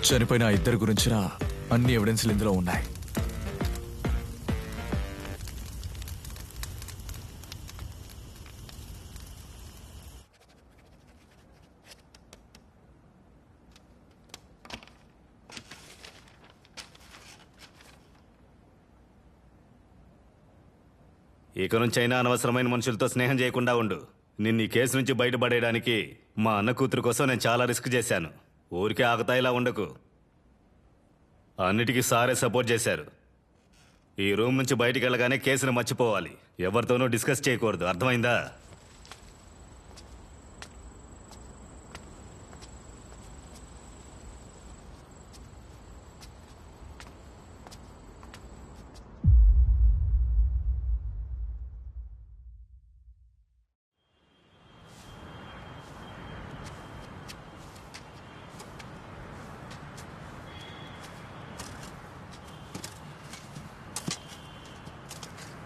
చనిపోయిన ఆ ఇద్దరి గురించిన అన్ని ఎవిడెన్స్లు ఇందులో ఉన్నాయి. ఇక నుంచైనా అనవసరమైన మనుషులతో స్నేహం చేయకుండా ఉండు. నిన్ను ఈ కేసు నుంచి బయటపడేయడానికి మా అన్న కూతురు కోసం నేను చాలా రిస్క్ చేశాను. ఊరికే ఆగతాయిలా ఉండకు. అన్నిటికీ సారే సపోర్ట్ చేశారు. ఈ రూమ్ నుంచి బయటికి వెళ్ళగానే కేసును మర్చిపోవాలి. ఎవరితోనూ డిస్కస్ చేయకూడదు, అర్థమైందా?